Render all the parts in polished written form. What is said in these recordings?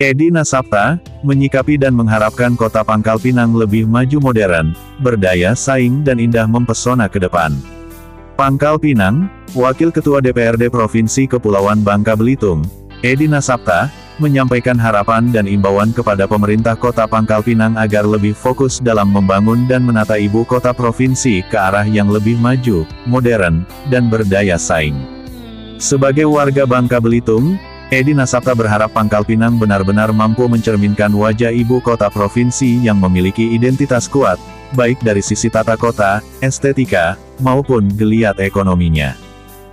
Edi Nasapta, menyikapi dan mengharapkan kota Pangkal Pinang lebih maju modern, berdaya saing dan indah mempesona ke depan. Pangkal Pinang, Wakil Ketua DPRD Provinsi Kepulauan Bangka Belitung, Edi Nasapta, menyampaikan harapan dan imbauan kepada pemerintah kota Pangkal Pinang agar lebih fokus dalam membangun dan menata ibu kota provinsi ke arah yang lebih maju, modern, dan berdaya saing. Sebagai warga Bangka Belitung, Edi Nasapta berharap Pangkal Pinang benar-benar mampu mencerminkan wajah ibu kota provinsi yang memiliki identitas kuat, baik dari sisi tata kota, estetika, maupun geliat ekonominya.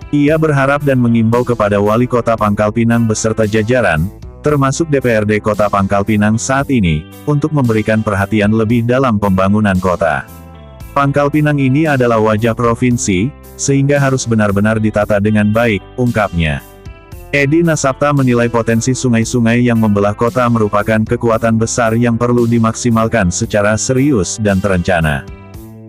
Ia berharap dan mengimbau kepada Wali Kota Pangkal Pinang beserta jajaran, termasuk DPRD Kota Pangkal Pinang saat ini, untuk memberikan perhatian lebih dalam pembangunan kota. Pangkal Pinang ini adalah wajah provinsi, sehingga harus benar-benar ditata dengan baik, ungkapnya. Edi Nasapta menilai potensi sungai-sungai yang membelah kota merupakan kekuatan besar yang perlu dimaksimalkan secara serius dan terencana.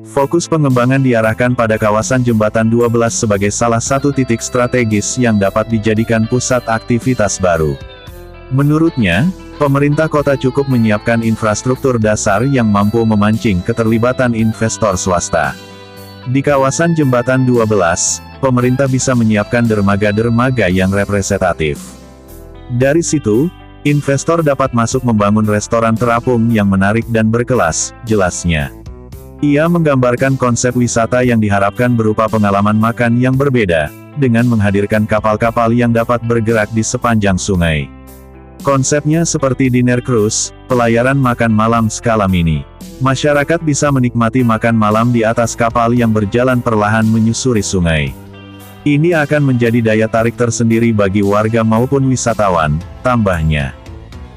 Fokus pengembangan diarahkan pada kawasan Jembatan 12 sebagai salah satu titik strategis yang dapat dijadikan pusat aktivitas baru. Menurutnya, pemerintah kota cukup menyiapkan infrastruktur dasar yang mampu memancing keterlibatan investor swasta. Di kawasan Jembatan 12, pemerintah bisa menyiapkan dermaga-dermaga yang representatif. Dari situ, investor dapat masuk membangun restoran terapung yang menarik dan berkelas, jelasnya. Ia menggambarkan konsep wisata yang diharapkan berupa pengalaman makan yang berbeda, dengan menghadirkan kapal-kapal yang dapat bergerak di sepanjang sungai. Konsepnya seperti dinner cruise, pelayaran makan malam skala mini. Masyarakat bisa menikmati makan malam di atas kapal yang berjalan perlahan menyusuri sungai. Ini akan menjadi daya tarik tersendiri bagi warga maupun wisatawan, tambahnya.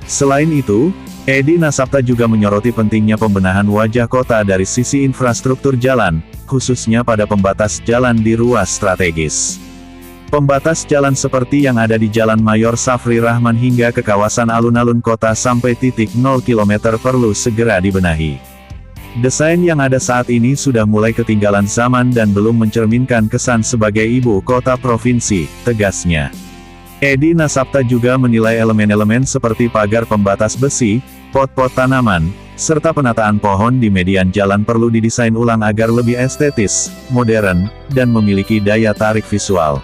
Selain itu, Edi Nasapta juga menyoroti pentingnya pembenahan wajah kota dari sisi infrastruktur jalan, khususnya pada pembatas jalan di ruas strategis. Pembatas jalan seperti yang ada di Jalan Mayor Safri Rahman hingga ke kawasan alun-alun kota sampai titik 0 km perlu segera dibenahi. Desain yang ada saat ini sudah mulai ketinggalan zaman dan belum mencerminkan kesan sebagai ibu kota provinsi, tegasnya. Edi Nasapta juga menilai elemen-elemen seperti pagar pembatas besi, pot-pot tanaman, serta penataan pohon di median jalan perlu didesain ulang agar lebih estetis, modern, dan memiliki daya tarik visual.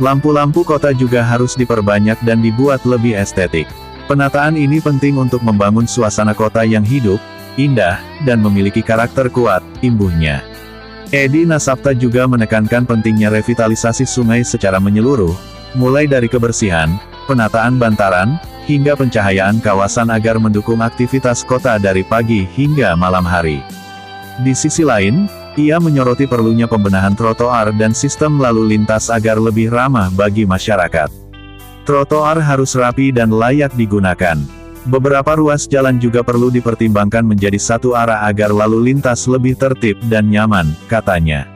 Lampu-lampu kota juga harus diperbanyak dan dibuat lebih estetik. Penataan ini penting untuk membangun suasana kota yang hidup, indah, dan memiliki karakter kuat, imbuhnya. Edi Nasapta juga menekankan pentingnya revitalisasi sungai secara menyeluruh, mulai dari kebersihan, penataan bantaran, hingga pencahayaan kawasan agar mendukung aktivitas kota dari pagi hingga malam hari. Di sisi lain, ia menyoroti perlunya pembenahan trotoar dan sistem lalu lintas agar lebih ramah bagi masyarakat. Trotoar harus rapi dan layak digunakan. Beberapa ruas jalan juga perlu dipertimbangkan menjadi satu arah agar lalu lintas lebih tertib dan nyaman, katanya.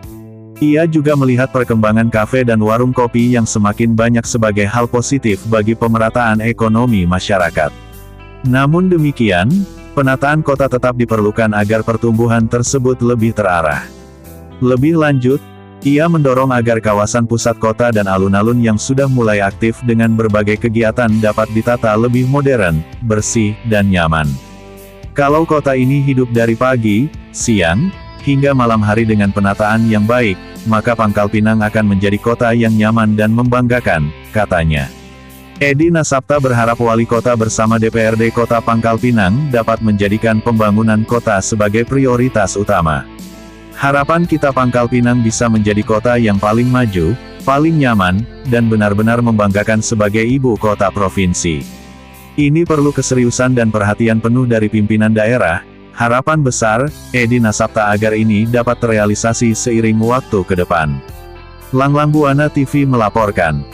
Ia juga melihat perkembangan kafe dan warung kopi yang semakin banyak sebagai hal positif bagi pemerataan ekonomi masyarakat. Namun demikian, penataan kota tetap diperlukan agar pertumbuhan tersebut lebih terarah. Lebih lanjut, ia mendorong agar kawasan pusat kota dan alun-alun yang sudah mulai aktif dengan berbagai kegiatan dapat ditata lebih modern, bersih, dan nyaman. Kalau kota ini hidup dari pagi, siang, hingga malam hari dengan penataan yang baik, maka Pangkal Pinang akan menjadi kota yang nyaman dan membanggakan, katanya. Edi Nasapta berharap Wali Kota bersama DPRD Kota Pangkal Pinang dapat menjadikan pembangunan kota sebagai prioritas utama. Harapan kita Pangkal Pinang bisa menjadi kota yang paling maju, paling nyaman, dan benar-benar membanggakan sebagai ibu kota provinsi. Ini perlu keseriusan dan perhatian penuh dari pimpinan daerah. Harapan besar, Edi Nasapta agar ini dapat terrealisasi seiring waktu ke depan. Langlang Buana TV melaporkan.